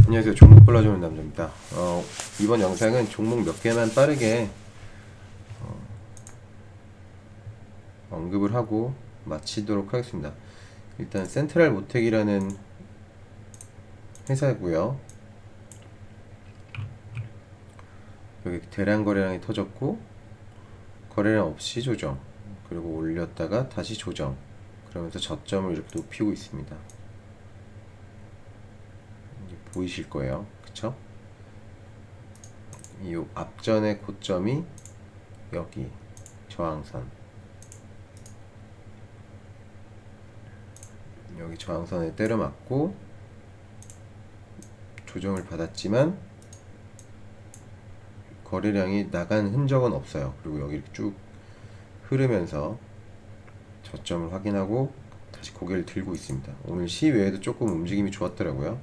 안녕하세요. 종목 골라주는 남자입니다. 이번 영상은 종목 몇 개만 빠르게 언급을 하고 마치도록 하겠습니다. 일단 센트럴 모텍이라는 회사고요. 여기 대량 거래량이 터졌고 거래량 없이 조정, 그리고 올렸다가 다시 조정, 그러면서 저점을 이렇게 높이고 있습니다. 이제 보이실 거예요. 그쵸? 이 앞전의 고점이 여기 저항선, 여기 저항선에 때려맞고 조정을 받았지만 거래량이 나간 흔적은 없어요. 그리고 여기 쭉 흐르면서 저점을 확인하고 다시 고개를 들고 있습니다. 오늘 시외에도 조금 움직임이 좋았더라고요.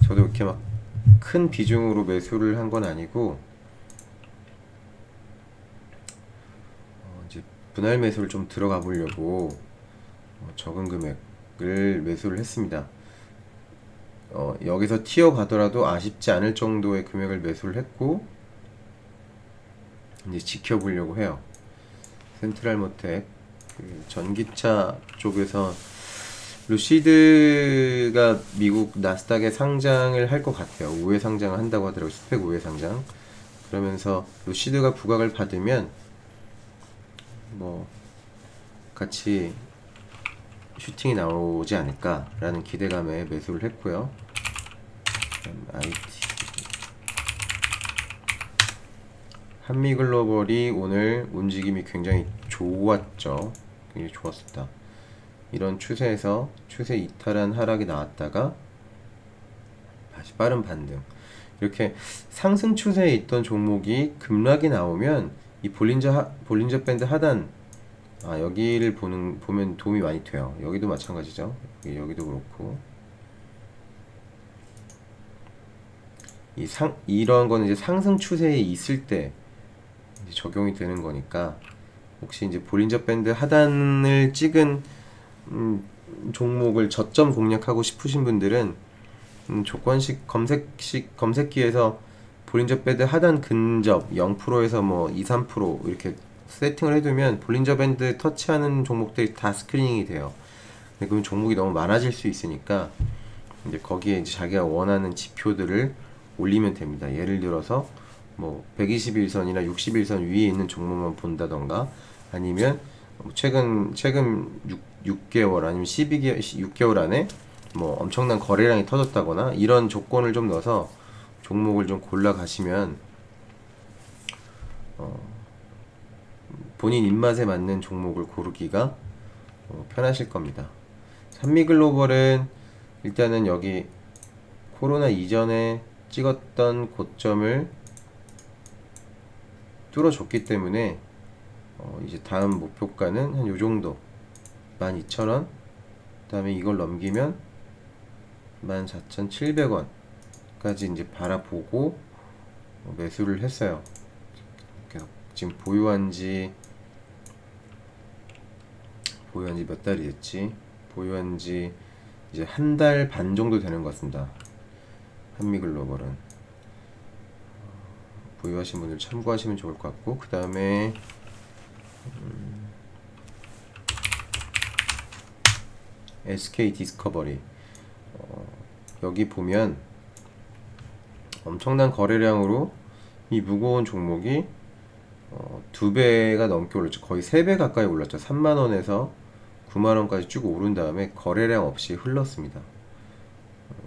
저도 이렇게 막 큰 비중으로 매수를 한 건 아니고 이제 분할 매수를 좀 들어가 보려고 적은 금액을 매수를 했습니다. 여기서 튀어 가더라도 아쉽지 않을 정도의 금액을 매수를 했고 이제 지켜보려고 해요. 센트럴 모텍 그 전기차 쪽에서 루시드가 미국 나스닥에 상장을 할 것 같아요. 우회 상장을 한다고 하더라고요. 스펙 우회 상장. 그러면서 루시드가 부각을 받으면 뭐 같이 슈팅이 나오지 않을까라는 기대감에 매수를 했고요. IT 한미글로벌이 오늘 움직임이 굉장히 좋았죠. 굉장히 좋았습니다. 이런 추세에서 추세 이탈한 하락이 나왔다가 다시 빠른 반등, 이렇게 상승 추세에 있던 종목이 급락이 나오면 이 볼린저 밴드 하단, 여기를 보면 도움이 많이 돼요. 여기도 마찬가지죠. 여기도 그렇고 이런 거는 이제 상승 추세에 있을 때 이제 적용이 되는 거니까, 혹시 이제 볼린저 밴드 하단을 찍은 종목을 저점 공략하고 싶으신 분들은 조건식 검색기에서 볼린저 밴드 하단 근접 0%에서 뭐 2, 3% 이렇게 세팅을 해두면 볼린저 밴드 터치하는 종목들이 다 스크리닝이 돼요. 근데 그러면 종목이 너무 많아질 수 있으니까 이제 거기에 이제 자기가 원하는 지표들을 올리면 됩니다. 예를 들어서 뭐 121선이나 61선 위에 있는 종목만 본다던가, 아니면 최근 6개월 아니면 6개월 안에 뭐 엄청난 거래량이 터졌다거나 이런 조건을 좀 넣어서 종목을 좀 골라 가시면 본인 입맛에 맞는 종목을 고르기가 편하실 겁니다. 산미글로벌은 일단은 여기 코로나 이전에 찍었던 고점을 뚫어줬기 때문에 이제 다음 목표가는 한 요정도 12,000원, 그 다음에 이걸 넘기면 14,700원 까지 이제 바라보고 매수를 했어요. 계속 지금 보유한지 몇 달이 됐지? 보유한지 이제 한 달 반 정도 되는 것 같습니다. 한미글로벌은 보유하신 분들 참고하시면 좋을 것 같고, 그 다음에 SK 디스커버리, 여기 보면 엄청난 거래량으로 이 무거운 종목이 2배가 넘게 올랐죠. 거의 3배 가까이 올랐죠. 3만원에서 9만원까지 쭉 오른 다음에 거래량 없이 흘렀습니다.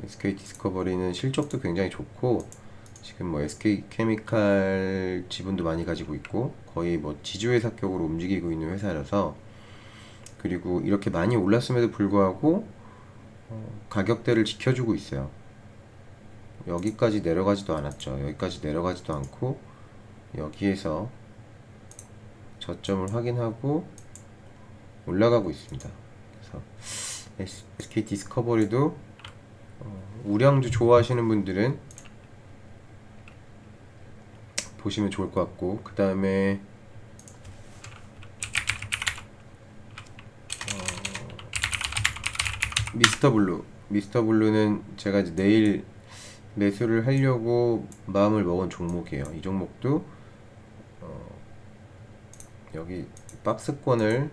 SK 디스커버리는 실적도 굉장히 좋고 지금 뭐 SK 케미칼 지분도 많이 가지고 있고 거의 뭐 지주회사격으로 움직이고 있는 회사라서, 그리고 이렇게 많이 올랐음에도 불구하고 가격대를 지켜주고 있어요. 여기까지 내려가지도 않았죠. 여기까지 내려가지도 않고 여기에서 저점을 확인하고 올라가고 있습니다. 그래서 SK 디스커버리도 우량주 좋아하시는 분들은 보시면 좋을 것 같고, 그 다음에 미스터블루는 제가 이제 내일 매수를 하려고 마음을 먹은 종목이에요. 이 종목도 여기 박스권을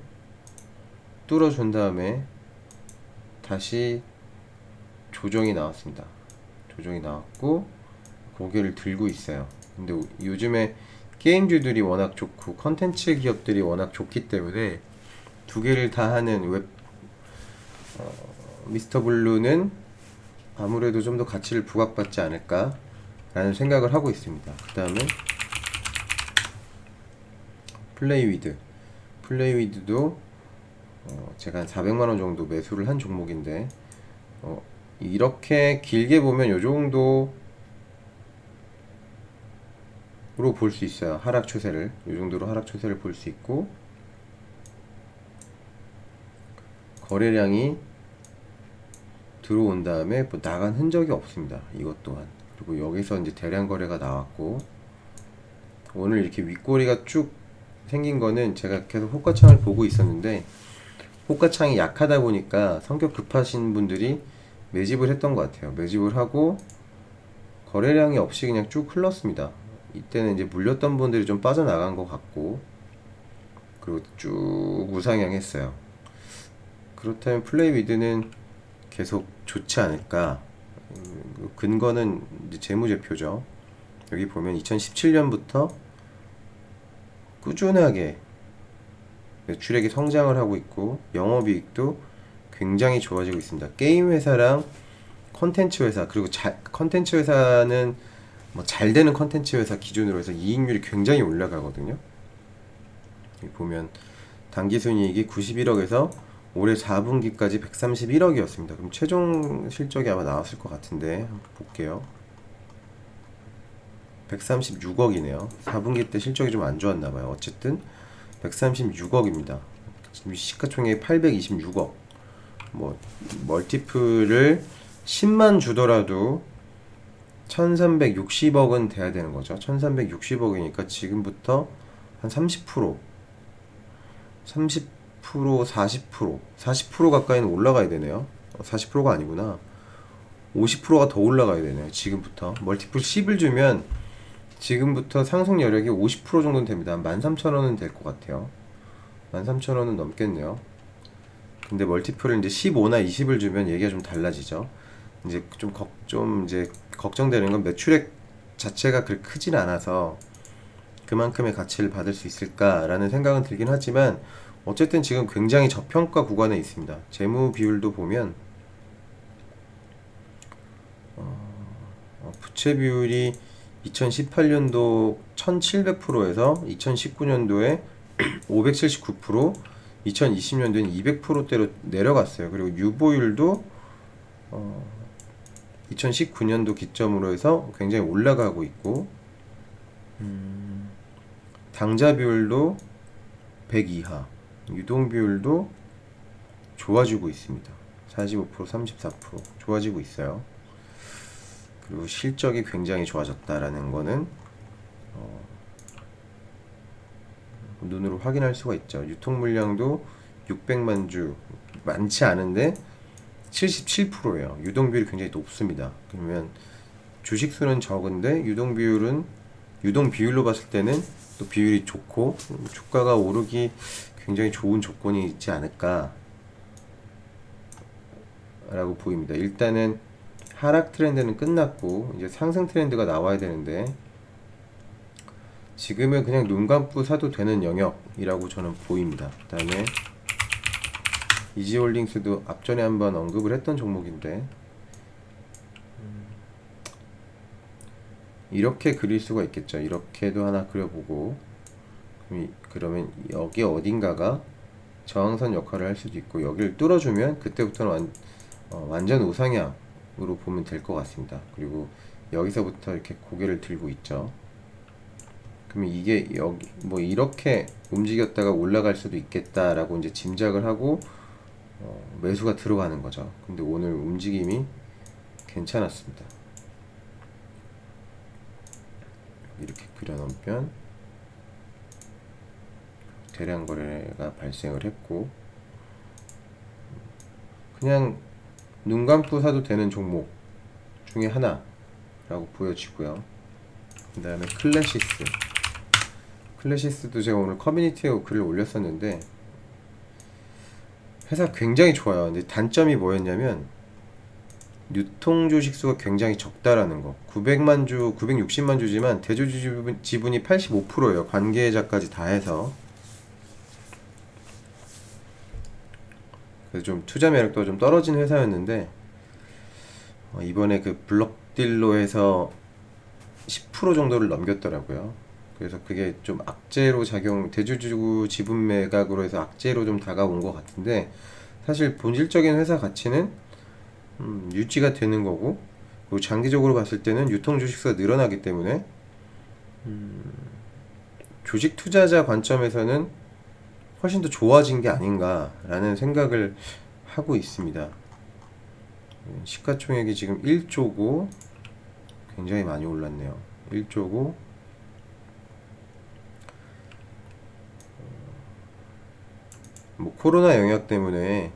뚫어준 다음에 다시 조정이 나왔습니다. 조정이 나왔고 고개를 들고 있어요. 근데 요즘에 게임주들이 워낙 좋고 컨텐츠 기업들이 워낙 좋기 때문에 두 개를 다 하는 미스터 블루는 아무래도 좀 더 가치를 부각받지 않을까 라는 생각을 하고 있습니다. 그 다음에 플레이위드도 제가 한 400만원 정도 매수를 한 종목인데 이렇게 길게 보면 요 정도로 볼 수 있어요. 하락 추세를 요 정도로 하락 추세를 볼 수 있고, 거래량이 들어온 다음에 뭐 나간 흔적이 없습니다. 이것 또한. 그리고 여기서 이제 대량 거래가 나왔고, 오늘 이렇게 윗꼬리가 쭉 생긴 거는 제가 계속 호가창을 보고 있었는데, 호가창이 약하다 보니까 성격 급하신 분들이 매집을 했던 것 같아요. 매집을 하고 거래량이 없이 그냥 쭉 흘렀습니다. 이때는 이제 물렸던 분들이 좀 빠져나간 것 같고, 그리고 쭉 우상향했어요. 그렇다면 플레이위드는 계속 좋지 않을까. 근거는 이제 재무제표죠. 여기 보면 2017년부터 꾸준하게 매출액이 성장을 하고 있고 영업이익도 굉장히 좋아지고 있습니다. 게임 회사랑 컨텐츠 회사, 그리고 컨텐츠 회사는 뭐 잘 되는 컨텐츠 회사 기준으로 해서 이익률이 굉장히 올라가거든요. 여기 보면 당기순이익이 91억에서 올해 4분기까지 131억이었습니다. 그럼 최종 실적이 아마 나왔을 것 같은데 한번 볼게요. 136억이네요. 4분기 때 실적이 좀 안 좋았나봐요. 어쨌든 136억입니다. 지금 시가총액이 826억. 뭐 멀티플을 10만 주더라도 1360억은 돼야 되는 거죠. 1360억이니까 지금부터 한 30%, 40% 가까이는 올라가야 되네요. 40%가 아니구나. 50%가 더 올라가야 되네요. 지금부터. 멀티플 10을 주면 지금부터 상승 여력이 50% 정도는 됩니다. 13,000원은 될 것 같아요. 13,000원은 넘겠네요. 근데 멀티플을 이제 15나 20을 주면 얘기가 좀 달라지죠. 이제 좀 이제 걱정되는 건 매출액 자체가 그렇게 크진 않아서 그만큼의 가치를 받을 수 있을까라는 생각은 들긴 하지만, 어쨌든 지금 굉장히 저평가 구간에 있습니다. 재무 비율도 보면 부채 비율이 2018년도 1700%에서 2019년도에 579%, 2020년도엔 200%대로 내려갔어요. 그리고 유보율도 2019년도 기점으로 해서 굉장히 올라가고 있고, 당좌 비율도 100 이하, 유동 비율도 좋아지고 있습니다. 45%, 34% 좋아지고 있어요. 그리고 실적이 굉장히 좋아졌다라는 거는 눈으로 확인할 수가 있죠. 유통 물량도 600만 주, 많지 않은데 77%예요. 유동 비율이 굉장히 높습니다. 그러면 주식 수는 적은데 유동 비율로 봤을 때는 또 비율이 좋고 주가가 오르기 굉장히 좋은 조건이 있지 않을까 라고 보입니다. 일단은 하락 트렌드는 끝났고 이제 상승 트렌드가 나와야 되는데, 지금은 그냥 눈 감고 사도 되는 영역이라고 저는 보입니다. 그 다음에 이지홀딩스도 앞전에 한번 언급을 했던 종목인데, 이렇게 그릴 수가 있겠죠. 이렇게도 하나 그려보고, 그러면 여기 어딘가가 저항선 역할을 할 수도 있고, 여기를 뚫어주면 그때부터는 완전 우상향으로 보면 될 것 같습니다. 그리고 여기서부터 이렇게 고개를 들고 있죠. 그러면 이게 여기 뭐 이렇게 움직였다가 올라갈 수도 있겠다라고 이제 짐작을 하고 매수가 들어가는 거죠. 근데 오늘 움직임이 괜찮았습니다. 이렇게 그려놓으면 대량 거래가 발생을 했고, 그냥 눈 감고 사도 되는 종목 중에 하나, 보여지고요. 그 다음에 클래시스도 제가 오늘 커뮤니티에 글을 올렸었는데 회사 굉장히 좋아요. 근데 단점이 뭐였냐면 유통 주식수가 굉장히 적다라는 거. 900만 주, 960만 주지만 대주주 지분이 85%예요. 관계자까지 다 해서. 그래서 좀 투자 매력도 좀 떨어진 회사였는데 이번에 그 블록딜로에서 10% 정도를 넘겼더라고요. 그래서 그게 좀 악재로 대주주 지분 매각으로 해서 악재로 좀 다가온 것 같은데 사실 본질적인 회사 가치는 유지가 되는 거고, 그리고 장기적으로 봤을 때는 유통 주식수가 늘어나기 때문에 주식 투자자 관점에서는 훨씬 더 좋아진 게 아닌가라는 생각을 하고 있습니다. 시가총액이 지금 1조고 굉장히 많이 올랐네요. 1조고 뭐 코로나 영향 때문에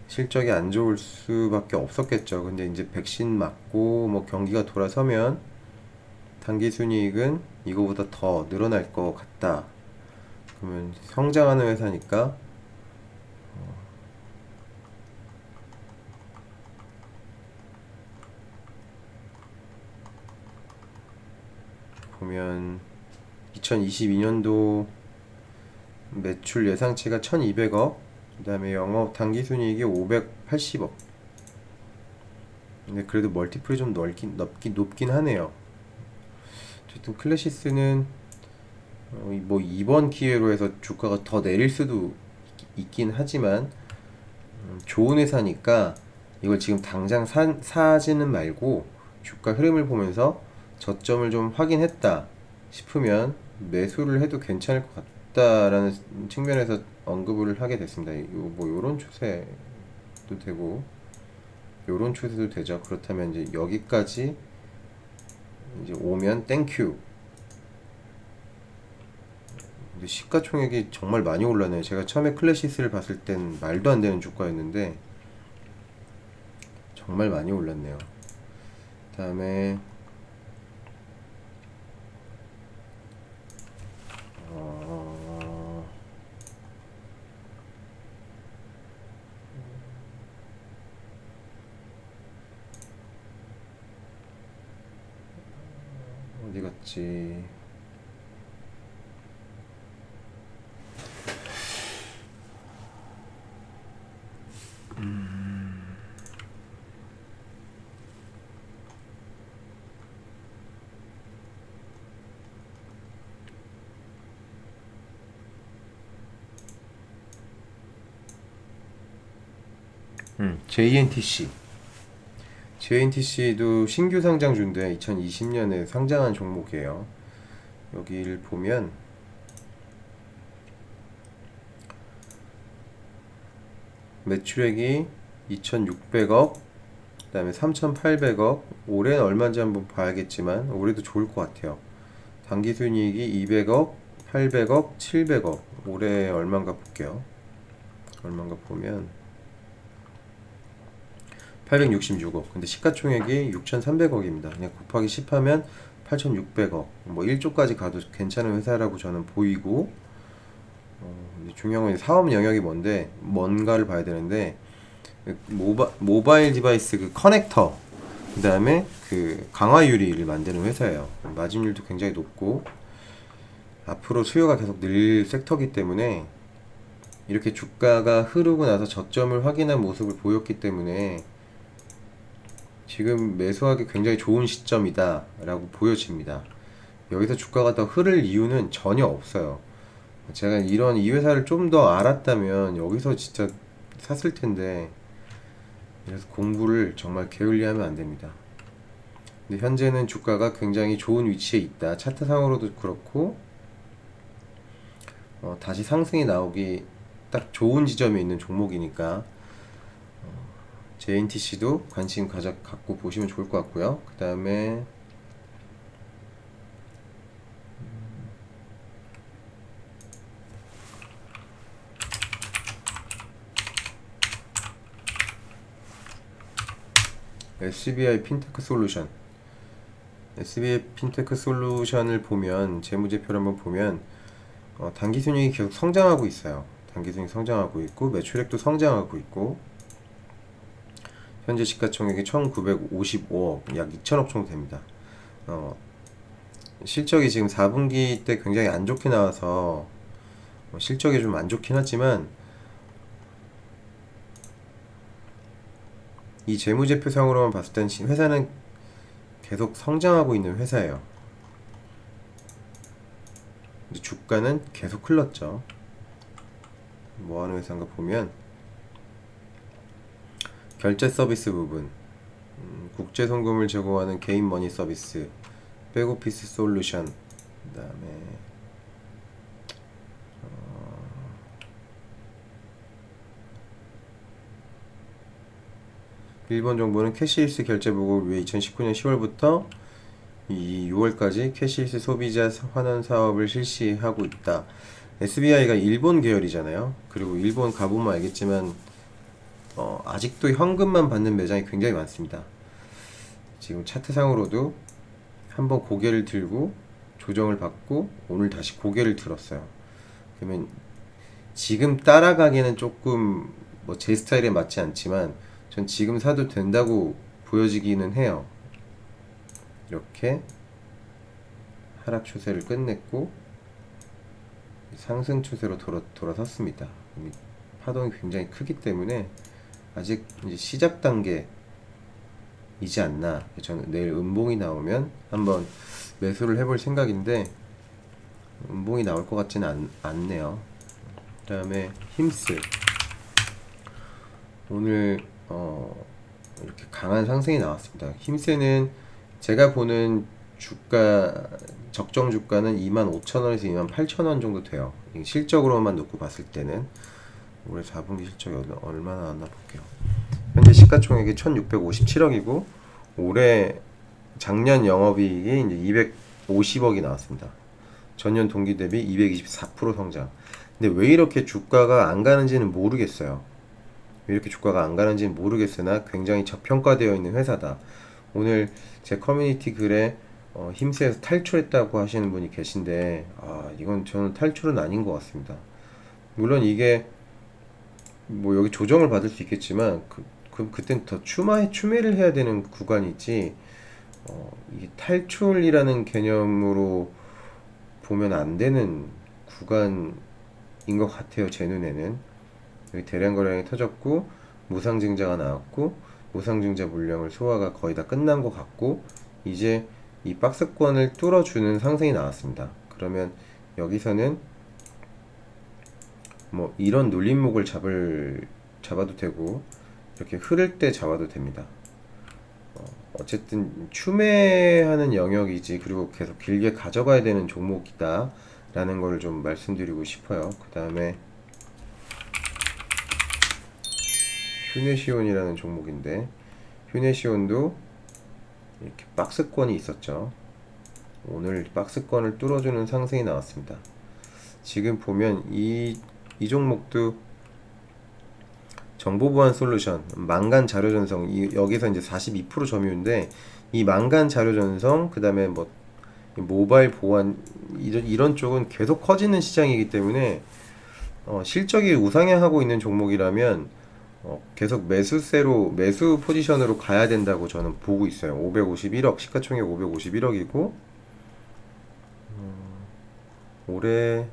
실적이 안 좋을 수밖에 없었겠죠. 근데 이제 백신 맞고 뭐 경기가 돌아서면 당기순이익은 이거보다 더 늘어날 것 같다. 그러면 성장하는 회사니까 보면 2022년도 매출 예상치가 1200억, 그 다음에 영업 당기순이익이 580억. 근데 그래도 멀티플이 좀 높긴 하네요. 어쨌든 클래시스는 뭐 이번 기회로 해서 주가가 더 내릴 수도 있긴 하지만 좋은 회사니까 이걸 지금 당장 사지는 말고 주가 흐름을 보면서 저점을 좀 확인했다 싶으면 매수를 해도 괜찮을 것 같다라는 측면에서 언급을 하게 됐습니다. 뭐 요런 추세도 되고 요런 추세도 되죠. 그렇다면 이제 여기까지 이제 오면 땡큐. 근데 시가총액이 정말 많이 올라네요. 제가 처음에 클래시스를 봤을 땐 말도 안 되는 주가였는데 정말 많이 올랐네요. 다음에 어디 갔지? JNTC. JNTC도 신규 상장주인데 2020년에 상장한 종목이에요. 여기를 보면 매출액이 2,600억, 그 다음에 3,800억. 올해는 얼마인지 한번 봐야겠지만 올해도 좋을 것 같아요. 당기순이익이 200억, 800억, 700억. 올해 얼마인가 볼게요. 얼마인가 보면 866억. 근데 시가총액이 6,300억입니다. 그냥 곱하기 10 하면 8,600억. 뭐 1조까지 가도 괜찮은 회사라고 저는 보이고, 중요한 건 사업 영역이 뭔가를 봐야 되는데, 모바일 디바이스 그 커넥터, 그 다음에 그 강화 유리를 만드는 회사예요. 마진율도 굉장히 높고, 앞으로 수요가 계속 늘 섹터이기 때문에, 이렇게 주가가 흐르고 나서 저점을 확인한 모습을 보였기 때문에, 지금 매수하기 굉장히 좋은 시점이다 라고 보여집니다. 여기서 주가가 더 흐를 이유는 전혀 없어요. 제가 이 회사를 좀 더 알았다면 여기서 진짜 샀을 텐데, 그래서 공부를 정말 게을리하면 안 됩니다. 근데 현재는 주가가 굉장히 좋은 위치에 있다. 차트상으로도 그렇고, 다시 상승이 나오기 딱 좋은 지점에 있는 종목이니까 JNTC도 관심 갖고 보시면 좋을 것 같고요. 그 다음에 SBI 핀테크 솔루션. SBI 핀테크 솔루션을 보면 재무제표를 한번 보면 당기순이익이 계속 성장하고 있어요. 당기순이익 성장하고 있고 매출액도 성장하고 있고 현재 시가총액이 1955억, 약 2천억 정도 됩니다. 실적이 지금 4분기 때 굉장히 안 좋게 나와서 실적이 좀 안 좋긴 하지만 이 재무제표상으로만 봤을 땐 회사는 계속 성장하고 있는 회사예요. 근데 주가는 계속 흘렀죠. 뭐 하는 회사인가 보면 결제 서비스 부분, 국제 송금을 제공하는 개인 머니 서비스, 백오피스 솔루션, 그다음에 일본 정부는 캐시리스 결제 보급을 위해 2019년 10월부터 이 6월까지 캐시리스 소비자 환원 사업을 실시하고 있다. SBI가 일본 계열이잖아요. 그리고 일본 가보면 알겠지만 아직도 현금만 받는 매장이 굉장히 많습니다. 지금 차트상으로도 한번 고개를 들고 조정을 받고 오늘 다시 고개를 들었어요. 그러면 지금 따라가기는 조금 뭐 제 스타일에 맞지 않지만 전 지금 사도 된다고 보여지기는 해요. 이렇게 하락 추세를 끝냈고 상승 추세로 돌아섰습니다. 파동이 굉장히 크기 때문에 아직 이제 시작 단계이지 않나. 저는 내일 음봉이 나오면 한번 매수를 해볼 생각인데 음봉이 나올 것 같지는 않네요. 그 다음에 힘스 오늘 이렇게 강한 상승이 나왔습니다. 힘스는 제가 보는 주가 적정 주가는 25,000원에서 28,000원 정도 돼요. 실적으로만 놓고 봤을 때는 올해 4분기 실적이 얼마나 나왔나 볼게요. 현재 시가총액이 1,657억이고 올해 작년 영업이익이 이제 250억이 나왔습니다. 전년 동기 대비 224% 성장. 근데 왜 이렇게 주가가 안 가는지는 모르겠어요. 왜 이렇게 주가가 안 가는지는 모르겠으나 굉장히 저평가되어 있는 회사다. 오늘 제 커뮤니티 글에 힘스에서 탈출했다고 하시는 분이 계신데 이건 저는 탈출은 아닌 것 같습니다. 물론 이게 뭐 여기 조정을 받을 수 있겠지만 그땐 더 추매를 해야 되는 구간이지 이게 탈출이라는 개념으로 보면 안 되는 구간인 것 같아요. 제 눈에는 여기 대량 거래량이 터졌고 무상증자가 나왔고 무상증자 물량을 소화가 거의 다 끝난 것 같고 이제 이 박스권을 뚫어주는 상승이 나왔습니다. 그러면 여기서는 뭐 이런 눌림목을 잡아도 되고 이렇게 흐를 때 잡아도 됩니다. 어쨌든 추매하는 영역이지 그리고 계속 길게 가져가야 되는 종목이다 라는 걸 좀 말씀드리고 싶어요. 그 다음에 휴네시온이라는 종목인데 휴네시온도 이렇게 박스권이 있었죠. 오늘 박스권을 뚫어주는 상승이 나왔습니다. 지금 보면 이 종목도 정보보안 솔루션, 망간 자료 전송, 여기서 이제 42% 점유인데 이 망간 자료 전송, 그 다음에 뭐 모바일 보안 이런 쪽은 계속 커지는 시장이기 때문에 실적이 우상향하고 있는 종목이라면 계속 매수 포지션으로 가야 된다고 저는 보고 있어요. 551억 시가총액 551억이고 올해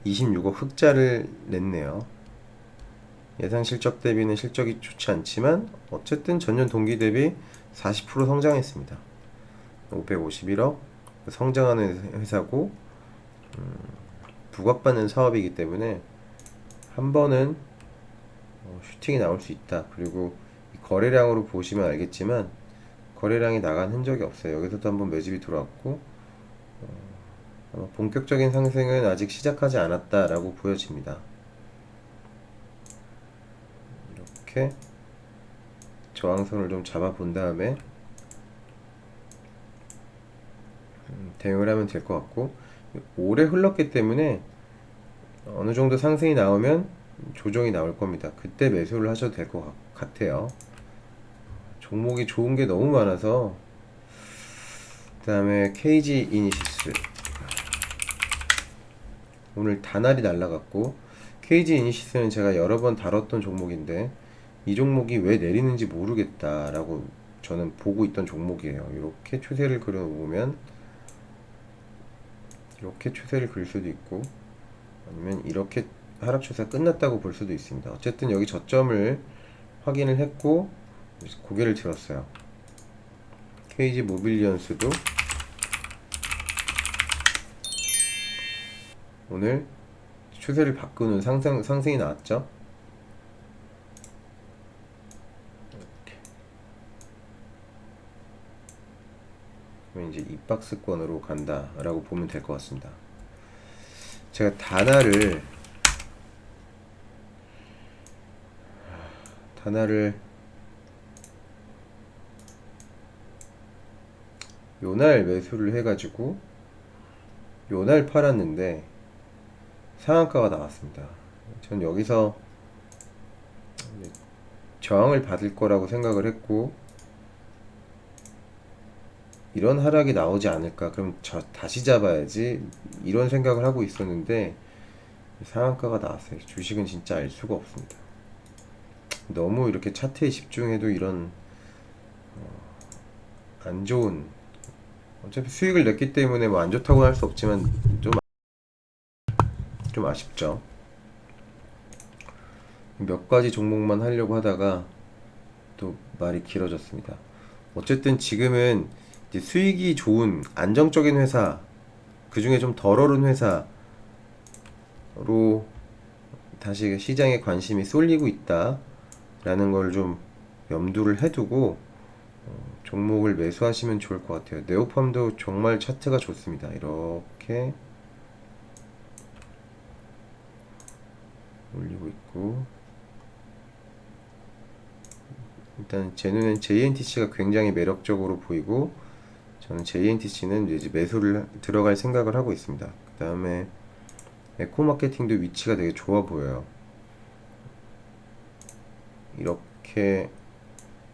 26억 흑자를 냈네요. 예상 실적 대비는 실적이 좋지 않지만 어쨌든 전년 동기 대비 40% 성장했습니다. 551억 성장하는 회사고 부각받는 사업이기 때문에 한 번은 슈팅이 나올 수 있다. 그리고 거래량으로 보시면 알겠지만 거래량이 나간 흔적이 없어요. 여기서도 한번 매집이 들어왔고 본격적인 상승은 아직 시작하지 않았다라고 보여집니다. 이렇게 저항선을 좀 잡아 본 다음에 대응을 하면 될 것 같고 오래 흘렀기 때문에 어느 정도 상승이 나오면 조정이 나올 겁니다. 그때 매수를 하셔도 될 것 같아요. 종목이 좋은 게 너무 많아서. 그 다음에 KG 이니시스 오늘 다날이 날라갔고, KG 이니시스는 제가 여러 번 다뤘던 종목인데 이 종목이 왜 내리는지 모르겠다라고 저는 보고 있던 종목이에요. 이렇게 추세를 그려보면 이렇게 추세를 그릴 수도 있고, 아니면 이렇게 하락 추세가 끝났다고 볼 수도 있습니다. 어쨌든 여기 저점을 확인을 했고 고개를 들었어요. KG 모빌리언스도 오늘 추세를 바꾸는 상승이 나왔죠. 그러면 이제 입박스권으로 간다라고 보면 될 것 같습니다. 제가 다나를 요날 매수를 해가지고 요날 팔았는데 상한가가 나왔습니다. 전 여기서 저항을 받을 거라고 생각을 했고, 이런 하락이 나오지 않을까, 그럼 다시 잡아야지, 이런 생각을 하고 있었는데 상한가가 나왔어요. 주식은 진짜 알 수가 없습니다. 너무 이렇게 차트에 집중해도 이런 안 좋은, 어차피 수익을 냈기 때문에 뭐 안 좋다고 할 수 없지만 좀 아쉽죠. 몇 가지 종목만 하려고 하다가 또 말이 길어졌습니다. 어쨌든 지금은 이제 수익이 좋은 안정적인 회사, 그 중에 좀 덜 오른 회사로 다시 시장에 관심이 쏠리고 있다라는 걸 좀 염두를 해두고 종목을 매수하시면 좋을 것 같아요. 네오팜도 정말 차트가 좋습니다. 이렇게 올리고 있고, 일단 제 눈엔 JNTC가 굉장히 매력적으로 보이고, 저는 JNTC는 이제 매수를 들어갈 생각을 하고 있습니다. 그 다음에 에코마케팅도 위치가 되게 좋아 보여요. 이렇게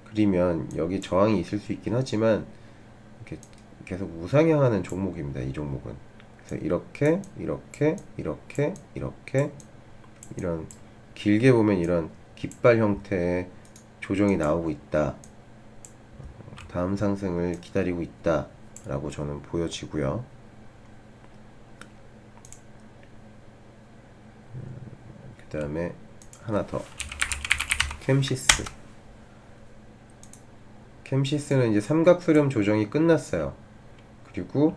그리면 여기 저항이 있을 수 있긴 하지만 이렇게 계속 우상향하는 종목입니다. 이 종목은. 그래서 이렇게 이런 길게 보면 이런 깃발 형태의 조정이 나오고 있다. 다음 상승을 기다리고 있다 라고 저는 보여지고요. 그 다음에 하나 더, 캠시스는 이제 삼각수렴 조정이 끝났어요. 그리고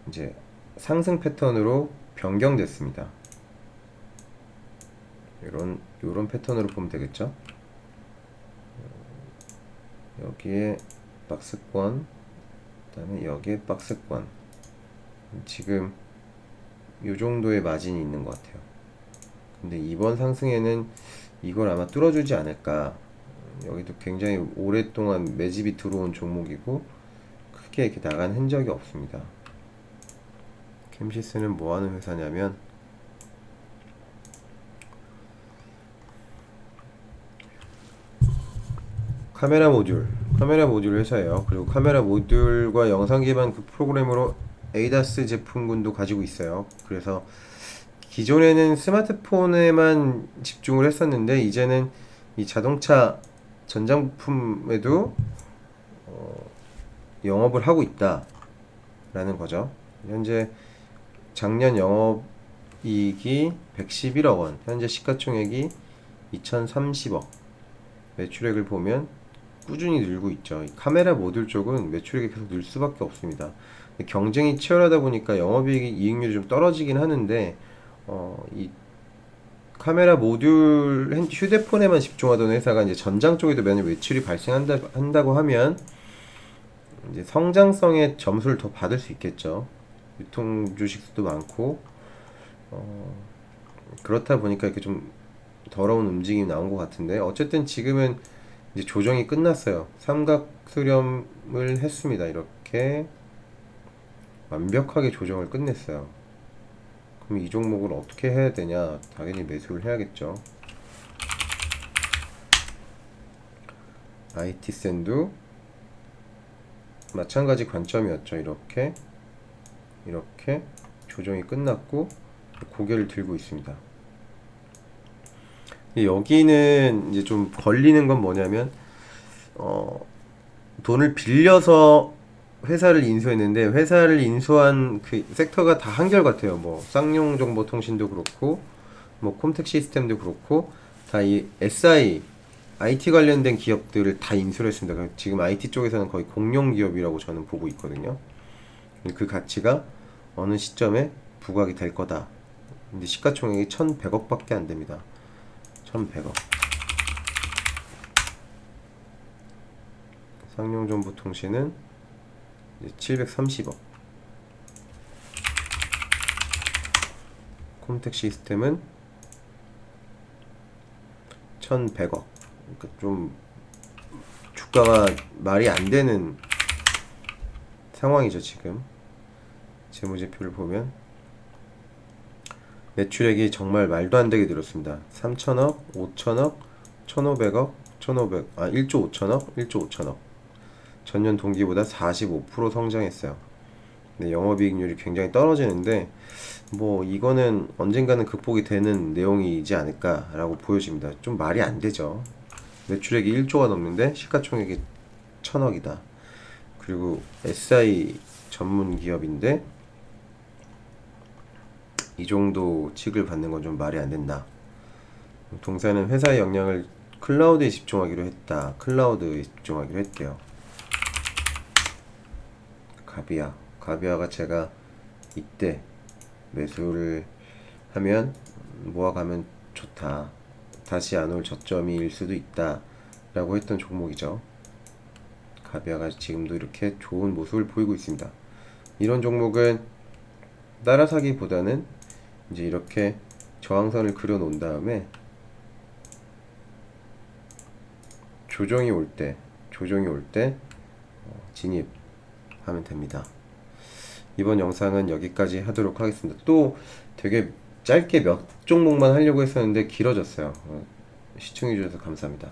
이제 상승 패턴으로 변경됐습니다. 요런 패턴으로 보면 되겠죠. 여기에 박스권, 그 다음에 여기에 박스권. 지금 요 정도의 마진이 있는 것 같아요. 근데 이번 상승에는 이걸 아마 뚫어주지 않을까. 여기도 굉장히 오랫동안 매집이 들어온 종목이고 크게 이렇게 나간 흔적이 없습니다. 캠시스는 뭐 하는 회사냐면 카메라 모듈 회사예요. 그리고 카메라 모듈과 영상 기반 그 프로그램으로 에이다스 제품군도 가지고 있어요. 그래서 기존에는 스마트폰에만 집중을 했었는데 이제는 이 자동차 전장부품에도 영업을 하고 있다라는 거죠. 현재 작년 영업이익이 111억 원, 현재 시가총액이 2030억, 매출액을 보면 꾸준히 늘고 있죠. 이 카메라 모듈 쪽은 매출액이 계속 늘 수밖에 없습니다. 경쟁이 치열하다 보니까 영업이익률이 좀 떨어지긴 하는데 이 카메라 모듈 휴대폰에만 집중하던 회사가 이제 전장 쪽에도 만약 매출이 발생한다고 하면 이제 성장성의 점수를 더 받을 수 있겠죠. 유통 주식수도 많고 그렇다 보니까 이렇게 좀 더러운 움직임이 나온 것 같은데, 어쨌든 지금은 이제 조정이 끝났어요. 삼각 수렴을 했습니다. 이렇게 완벽하게 조정을 끝냈어요. 그럼 이 종목을 어떻게 해야 되냐? 당연히 매수를 해야겠죠. IT센도 마찬가지 관점이었죠. 이렇게 조정이 끝났고 고개를 들고 있습니다. 여기는 이제 좀 걸리는 건 뭐냐면 돈을 빌려서 회사를 인수했는데 회사를 인수한 그 섹터가 다 한결같아요. 뭐 쌍용정보통신도 그렇고 뭐 콤텍 시스템도 그렇고 다 이 SI IT 관련된 기업들을 다 인수를 했습니다. 그러니까 지금 IT 쪽에서는 거의 공룡 기업이라고 저는 보고 있거든요. 그 가치가 어느 시점에 부각이 될 거다. 근데 시가총액이 1,100억밖에 안 됩니다. 1,100억. 쌍용정보통신은 730억. 콤텍 시스템은 1,100억. 그러니까 좀 주가가 말이 안 되는 상황이죠, 지금. 재무제표를 보면 매출액이 정말 말도 안 되게 늘었습니다. 3천억, 5천억, 1,500억, 1조 5천억, 1조 5천억. 전년 동기보다 45% 성장했어요. 근데 영업이익률이 굉장히 떨어지는데 뭐 이거는 언젠가는 극복이 되는 내용이지 않을까라고 보여집니다. 좀 말이 안 되죠. 매출액이 1조가 넘는데 시가총액이 1,000억이다. 그리고 SI 전문 기업인데 이 정도 칙을 받는 건 좀 말이 안 된다. 동사는 회사의 역량을 클라우드에 집중하기로 했다. 클라우드에 집중하기로 했대요. 가비아가 제가 이때 매수를 하면 모아가면 좋다. 다시 안 올 저점일 수도 있다. 라고 했던 종목이죠. 가비아가 지금도 이렇게 좋은 모습을 보이고 있습니다. 이런 종목은 따라 사기보다는 이제 이렇게 저항선을 그려 놓은 다음에 조정이 올 때 진입하면 됩니다. 이번 영상은 여기까지 하도록 하겠습니다. 또 되게 짧게 몇 종목만 하려고 했었는데 길어졌어요. 시청해주셔서 감사합니다.